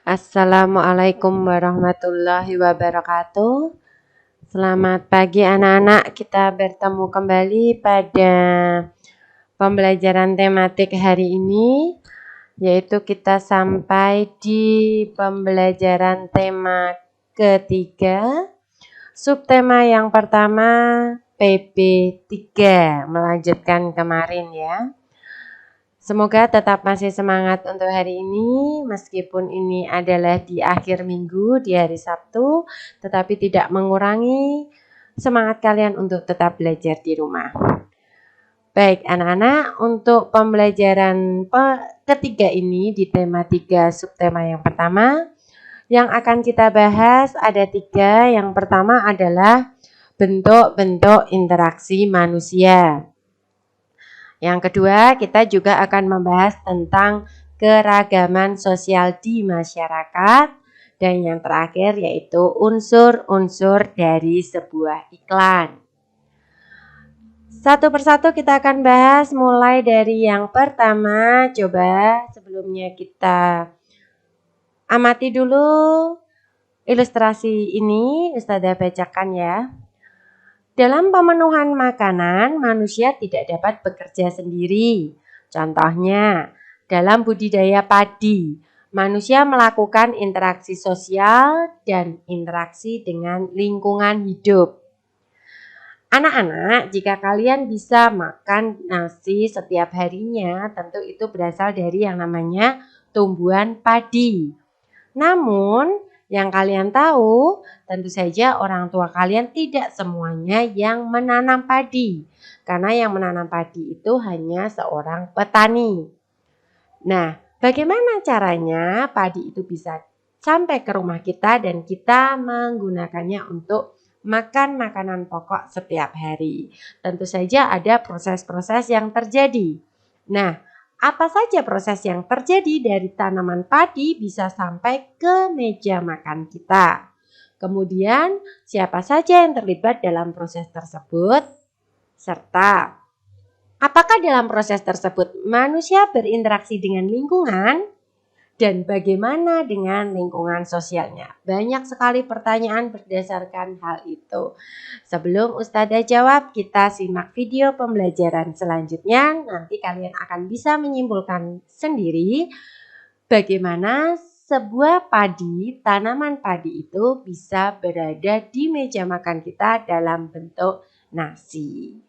Assalamualaikum warahmatullahi wabarakatuh. Selamat pagi anak-anak, kita bertemu kembali pada pembelajaran tematik hari ini, yaitu kita sampai di pembelajaran tema ketiga, subtema yang pertama PB3, melanjutkan kemarin ya. Semoga tetap masih semangat untuk hari ini, meskipun ini adalah di akhir minggu, di hari Sabtu, tetapi tidak mengurangi semangat kalian untuk tetap belajar di rumah. Baik anak-anak, untuk pembelajaran ketiga ini di tema 3 subtema yang pertama, yang akan kita bahas ada 3. Yang pertama adalah bentuk-bentuk interaksi manusia. Yang kedua, kita juga akan membahas tentang keragaman sosial di masyarakat. Dan yang terakhir yaitu unsur-unsur dari sebuah iklan. Satu persatu kita akan bahas mulai dari yang pertama. Coba sebelumnya kita amati dulu ilustrasi ini, Ustazah bacakan ya. Dalam pemenuhan makanan, manusia tidak dapat bekerja sendiri. Contohnya, dalam budidaya padi, manusia melakukan interaksi sosial dan interaksi dengan lingkungan hidup. Anak-anak, jika kalian bisa makan nasi setiap harinya, tentu itu berasal dari yang namanya tumbuhan padi. Namun, yang kalian tahu, tentu saja orang tua kalian tidak semuanya yang menanam padi. Karena yang menanam padi itu hanya seorang petani. Nah, bagaimana caranya padi itu bisa sampai ke rumah kita dan kita menggunakannya untuk makan makanan pokok setiap hari? Tentu saja ada proses-proses yang terjadi. Nah, apa saja proses yang terjadi dari tanaman padi bisa sampai ke meja makan kita? Kemudian, siapa saja yang terlibat dalam proses tersebut? Serta, apakah dalam proses tersebut manusia berinteraksi dengan lingkungan? Dan bagaimana dengan lingkungan sosialnya? Banyak sekali pertanyaan berdasarkan hal itu. Sebelum Ustazah jawab, kita simak video pembelajaran selanjutnya. Nanti kalian akan bisa menyimpulkan sendiri bagaimana sebuah padi, tanaman padi itu bisa berada di meja makan kita dalam bentuk nasi.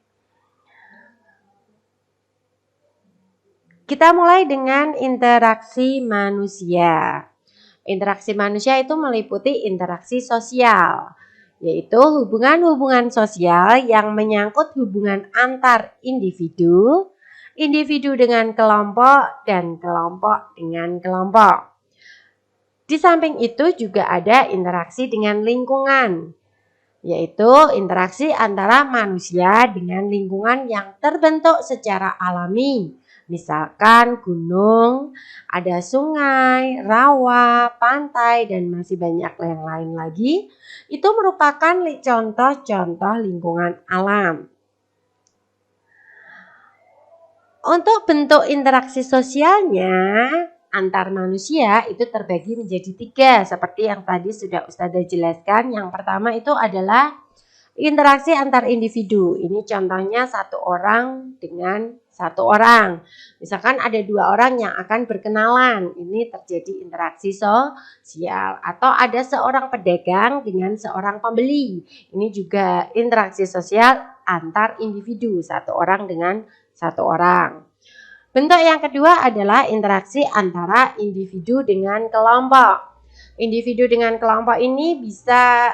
Kita mulai dengan interaksi manusia. Interaksi manusia itu meliputi interaksi sosial, yaitu hubungan-hubungan sosial yang menyangkut hubungan antar individu, individu dengan kelompok, dan kelompok dengan kelompok. Di samping itu juga ada interaksi dengan lingkungan, yaitu interaksi antara manusia dengan lingkungan yang terbentuk secara alami. Misalkan gunung, ada sungai, rawa, pantai, dan masih banyak yang lain lagi. Itu merupakan contoh-contoh lingkungan alam. Untuk bentuk interaksi sosialnya antar manusia itu terbagi menjadi 3. Seperti yang tadi sudah Ustazah jelaskan. Yang pertama itu adalah interaksi antar individu. Ini contohnya satu orang dengan satu orang. Misalkan ada 2 orang yang akan berkenalan. Ini terjadi interaksi sosial. Atau ada seorang pedagang dengan seorang pembeli. Ini juga interaksi sosial antar individu. Satu orang dengan satu orang. Bentuk yang kedua adalah interaksi antara individu dengan kelompok. Individu dengan kelompok ini bisa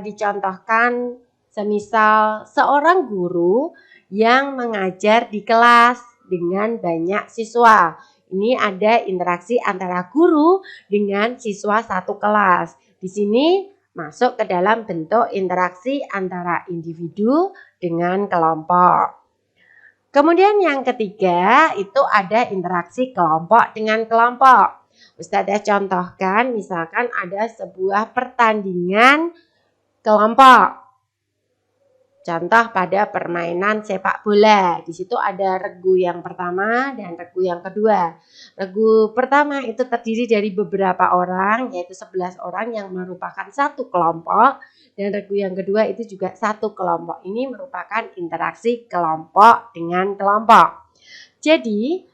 dicontohkan semisal seorang guru yang mengajar di kelas dengan banyak siswa. Ini ada interaksi antara guru dengan siswa satu kelas. Di sini masuk ke dalam bentuk interaksi antara individu dengan kelompok. Kemudian yang ketiga itu ada interaksi kelompok dengan kelompok. Ustazah contohkan misalkan ada sebuah pertandingan kelompok. Contoh pada permainan sepak bola. Di situ ada regu yang pertama dan regu yang kedua. Regu pertama itu terdiri dari beberapa orang, yaitu 11 orang yang merupakan satu kelompok. Dan regu yang kedua itu juga satu kelompok. Ini merupakan interaksi kelompok dengan kelompok. Jadi,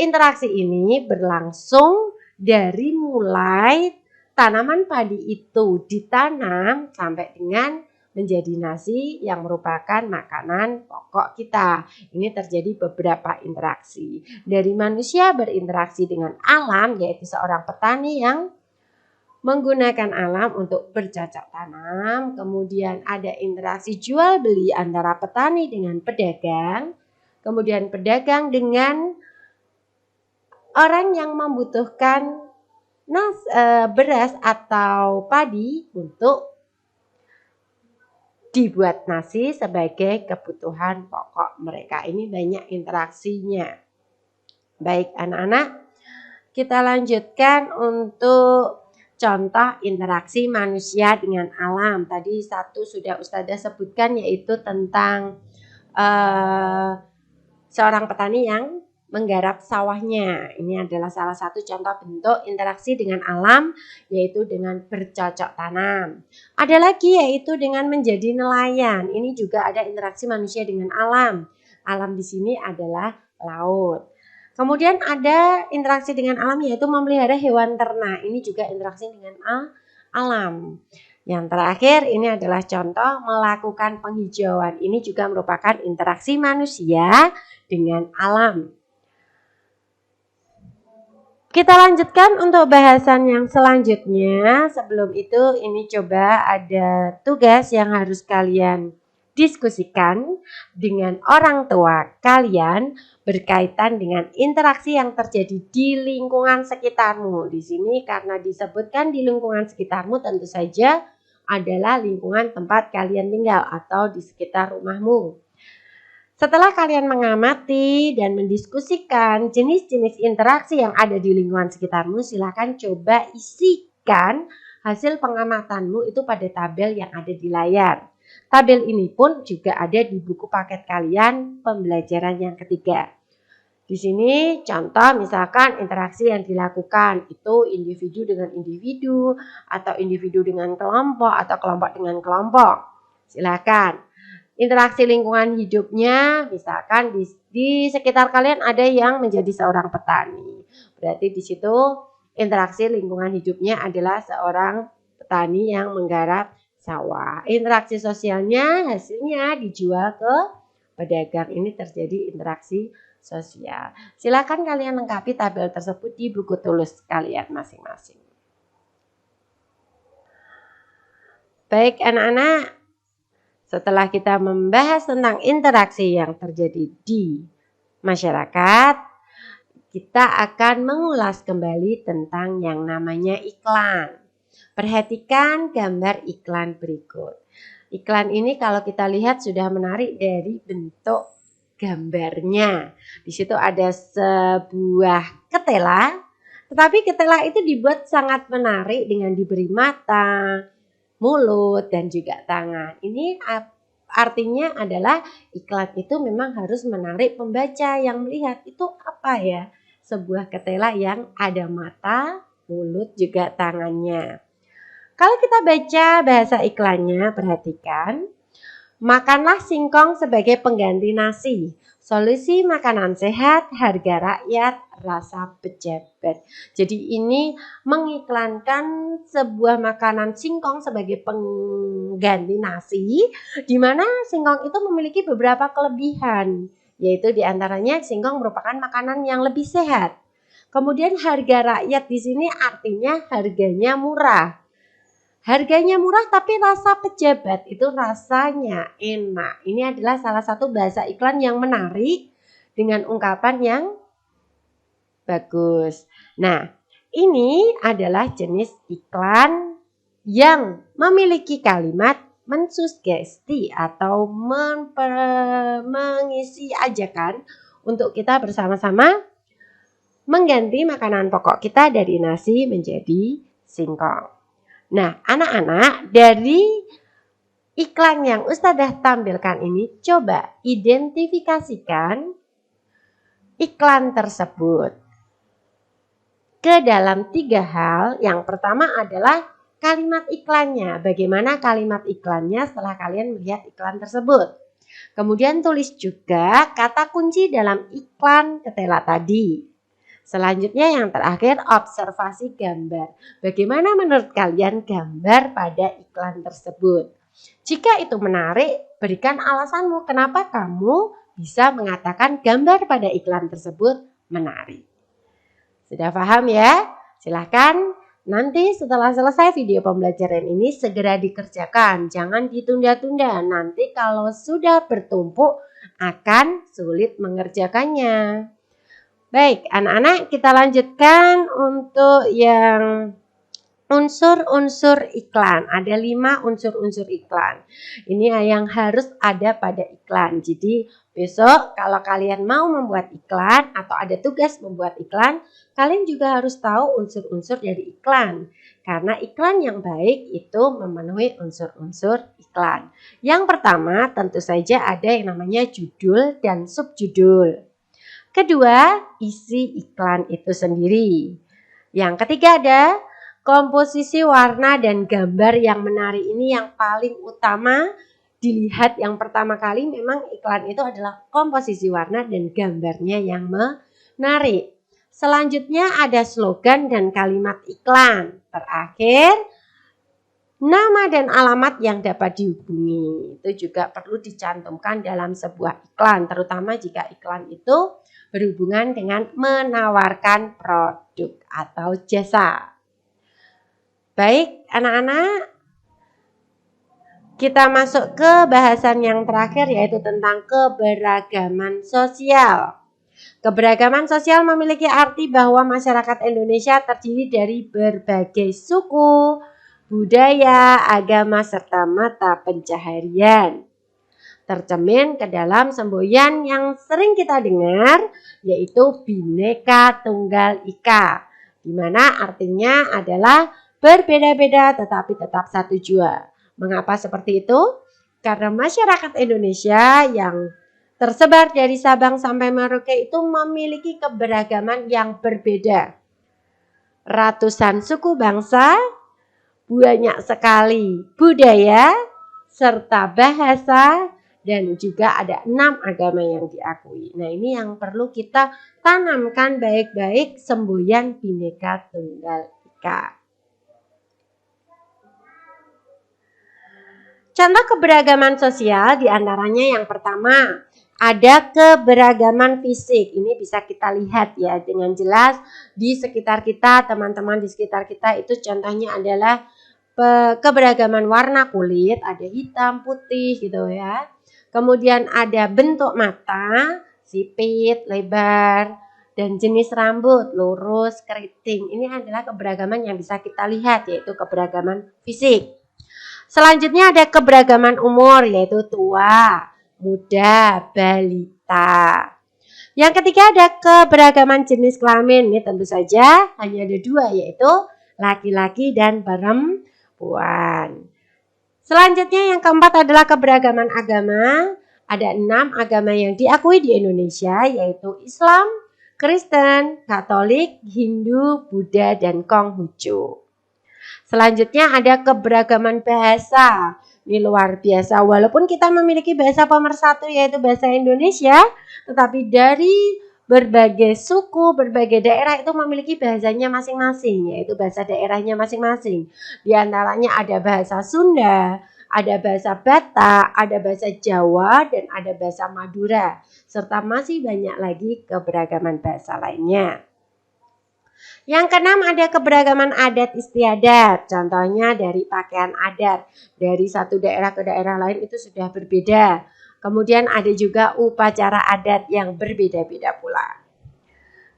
interaksi ini berlangsung dari mulai tanaman padi itu ditanam sampai dengan menjadi nasi yang merupakan makanan pokok kita. Ini terjadi beberapa interaksi. Dari manusia berinteraksi dengan alam, yaitu seorang petani yang menggunakan alam untuk bercocok tanam. Kemudian ada interaksi jual beli antara petani dengan pedagang. Kemudian pedagang dengan orang yang membutuhkan beras atau padi untuk dibuat nasi sebagai kebutuhan pokok mereka. Ini banyak interaksinya. Baik anak-anak, kita lanjutkan untuk contoh interaksi manusia dengan alam. Tadi satu sudah Ustazah sebutkan, yaitu tentang seorang petani yang menggarap sawahnya. Ini adalah salah satu contoh bentuk interaksi dengan alam, yaitu dengan bercocok tanam. Ada lagi yaitu dengan menjadi nelayan. Ini juga ada interaksi manusia dengan alam. Alam di sini adalah laut. Kemudian ada interaksi dengan alam, yaitu memelihara hewan ternak. Ini juga interaksi dengan alam. Yang terakhir ini adalah contoh melakukan penghijauan. Ini juga merupakan interaksi manusia dengan alam. Kita lanjutkan untuk bahasan yang selanjutnya. Sebelum itu ini coba ada tugas yang harus kalian diskusikan dengan orang tua kalian berkaitan dengan interaksi yang terjadi di lingkungan sekitarmu. Di sini karena disebutkan di lingkungan sekitarmu, tentu saja adalah lingkungan tempat kalian tinggal atau di sekitar rumahmu. Setelah kalian mengamati dan mendiskusikan jenis-jenis interaksi yang ada di lingkungan sekitarmu, silakan coba isikan hasil pengamatanmu itu pada tabel yang ada di layar. Tabel ini pun juga ada di buku paket kalian pembelajaran yang ketiga. Di sini contoh misalkan interaksi yang dilakukan itu individu dengan individu atau individu dengan kelompok atau kelompok dengan kelompok. Silakan. Interaksi lingkungan hidupnya, misalkan di sekitar kalian ada yang menjadi seorang petani. Berarti di situ interaksi lingkungan hidupnya adalah seorang petani yang menggarap sawah. Interaksi sosialnya hasilnya dijual ke pedagang. Ini terjadi interaksi sosial. Silakan kalian lengkapi tabel tersebut di buku tulis kalian masing-masing. Baik anak-anak, setelah kita membahas tentang interaksi yang terjadi di masyarakat, kita akan mengulas kembali tentang yang namanya iklan. Perhatikan gambar iklan berikut. Iklan ini kalau kita lihat sudah menarik dari bentuk gambarnya. Di situ ada sebuah ketela, tetapi ketela itu dibuat sangat menarik dengan diberi mata, mulut, dan juga tangan. Ini artinya adalah iklan itu memang harus menarik pembaca yang melihat. Itu apa ya? Sebuah ketela yang ada mata, mulut, juga tangannya. Kalau kita baca bahasa iklannya, perhatikan. Makanlah singkong sebagai pengganti nasi. Solusi makanan sehat, harga rakyat, rasa pejabat. Jadi ini mengiklankan sebuah makanan singkong sebagai pengganti nasi, di mana singkong itu memiliki beberapa kelebihan, yaitu diantaranya singkong merupakan makanan yang lebih sehat. Kemudian harga rakyat di sini artinya harganya murah. Harganya murah tapi rasa pejabat, itu rasanya enak. Ini adalah salah satu bahasa iklan yang menarik dengan ungkapan yang bagus. Nah, ini adalah jenis iklan yang memiliki kalimat mensugesti atau mengisi ajakan untuk kita bersama-sama mengganti makanan pokok kita dari nasi menjadi singkong. Nah, anak-anak, dari iklan yang Ustadzah tampilkan ini, coba identifikasikan iklan tersebut ke dalam 3 hal. Yang pertama adalah kalimat iklannya. Bagaimana kalimat iklannya setelah kalian melihat iklan tersebut. Kemudian tulis juga kata kunci dalam iklan ketela tadi. Selanjutnya yang terakhir, observasi gambar. Bagaimana menurut kalian gambar pada iklan tersebut? Jika itu menarik, berikan alasanmu kenapa kamu bisa mengatakan gambar pada iklan tersebut menarik. Sudah paham ya? Silahkan nanti setelah selesai video pembelajaran ini segera dikerjakan. Jangan ditunda-tunda. Nanti kalau sudah bertumpuk akan sulit mengerjakannya. Baik, anak-anak, kita lanjutkan untuk yang unsur-unsur iklan. Ada 5 unsur-unsur iklan. Ini yang harus ada pada iklan. Jadi besok kalau kalian mau membuat iklan atau ada tugas membuat iklan, kalian juga harus tahu unsur-unsur dari iklan. Karena iklan yang baik itu memenuhi unsur-unsur iklan. Yang pertama tentu saja ada yang namanya judul dan subjudul. Kedua, isi iklan itu sendiri. Yang ketiga ada komposisi warna dan gambar yang menarik. Ini yang paling utama dilihat yang pertama kali. Memang iklan itu adalah komposisi warna dan gambarnya yang menarik. Selanjutnya ada slogan dan kalimat iklan. Terakhir, nama dan alamat yang dapat dihubungi. Itu juga perlu dicantumkan dalam sebuah iklan. Terutama jika iklan itu berhubungan dengan menawarkan produk atau jasa. Baik, anak-anak, kita masuk ke bahasan yang terakhir yaitu tentang keberagaman sosial. Keberagaman sosial memiliki arti bahwa masyarakat Indonesia terdiri dari berbagai suku, budaya, agama, serta mata pencaharian. Tercermin ke dalam semboyan yang sering kita dengar yaitu Bhinneka Tunggal Ika, di mana artinya adalah berbeda-beda tetapi tetap satu jua. Mengapa seperti itu? Karena masyarakat Indonesia yang tersebar dari Sabang sampai Merauke itu memiliki keberagaman yang berbeda. Ratusan suku bangsa, banyak sekali budaya, serta bahasa, dan juga ada 6 agama yang diakui. Nah, ini yang perlu kita tanamkan baik-baik semboyan Bhinneka Tunggal Ika. Contoh keberagaman sosial diantaranya yang pertama, ada keberagaman fisik. Ini bisa kita lihat ya dengan jelas di sekitar kita, teman-teman di sekitar kita itu contohnya adalah keberagaman warna kulit, ada hitam, putih gitu ya. Kemudian ada bentuk mata, sipit, lebar, dan jenis rambut, lurus, keriting. Ini adalah keberagaman yang bisa kita lihat yaitu keberagaman fisik. Selanjutnya ada keberagaman umur yaitu tua, muda, balita. Yang ketiga ada keberagaman jenis kelamin. Ini tentu saja hanya ada 2 yaitu laki-laki dan perempuan. Selanjutnya yang keempat adalah keberagaman agama. Ada 6 agama yang diakui di Indonesia yaitu Islam, Kristen, Katolik, Hindu, Buddha, dan Konghucu. Selanjutnya ada keberagaman bahasa. Ini luar biasa. Walaupun kita memiliki bahasa pemersatu yaitu bahasa Indonesia, tetapi dari berbagai suku, berbagai daerah itu memiliki bahasanya masing-masing, yaitu bahasa daerahnya masing-masing. Di antaranya ada bahasa Sunda, ada bahasa Batak, ada bahasa Jawa, dan ada bahasa Madura. Serta masih banyak lagi keberagaman bahasa lainnya. Yang keenam ada keberagaman adat istiadat. Contohnya dari pakaian adat. Dari satu daerah ke daerah lain itu sudah berbeda. Kemudian ada juga upacara adat yang berbeda-beda pula.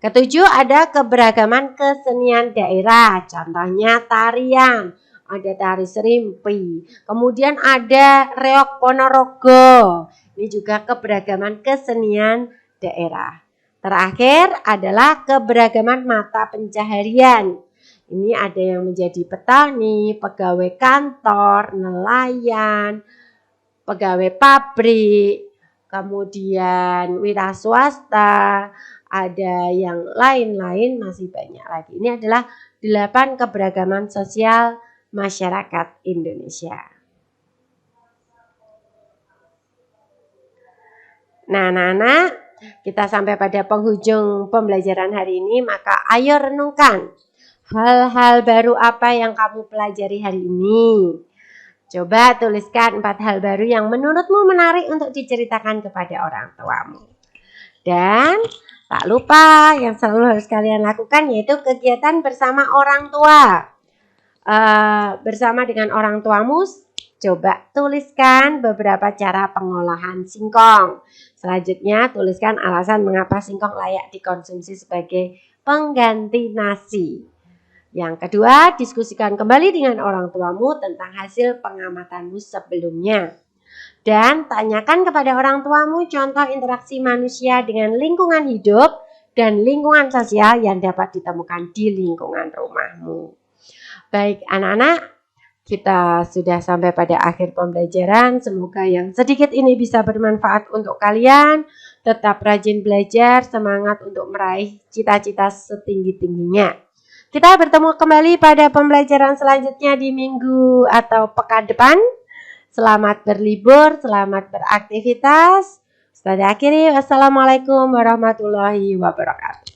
Ketujuh ada keberagaman kesenian daerah. Contohnya tarian. Ada tari serimpi. Kemudian ada reok Ponorogo. Ini juga keberagaman kesenian daerah. Terakhir adalah keberagaman mata pencaharian. Ini ada yang menjadi petani, pegawai kantor, nelayan, pegawai pabrik, kemudian wira swasta, ada yang lain-lain masih banyak lagi. Ini adalah 8 keberagaman sosial masyarakat Indonesia. Nah, anak-anak, kita sampai pada penghujung pembelajaran hari ini, maka ayo renungkan hal-hal baru apa yang kamu pelajari hari ini. Coba tuliskan 4 hal baru yang menurutmu menarik untuk diceritakan kepada orang tuamu. Dan tak lupa yang selalu harus kalian lakukan yaitu kegiatan bersama orang tua. Bersama dengan orang tuamu, coba tuliskan beberapa cara pengolahan singkong. Selanjutnya, tuliskan alasan mengapa singkong layak dikonsumsi sebagai pengganti nasi. Yang kedua, diskusikan kembali dengan orang tuamu tentang hasil pengamatanmu sebelumnya. Dan tanyakan kepada orang tuamu contoh interaksi manusia dengan lingkungan hidup dan lingkungan sosial yang dapat ditemukan di lingkungan rumahmu. Baik anak-anak, kita sudah sampai pada akhir pembelajaran. Semoga yang sedikit ini bisa bermanfaat untuk kalian. Tetap rajin belajar, semangat untuk meraih cita-cita setinggi-tingginya. Kita bertemu kembali pada pembelajaran selanjutnya di minggu atau pekan depan. Selamat berlibur, selamat beraktivitas. Setelah akhiri, wassalamualaikum warahmatullahi wabarakatuh.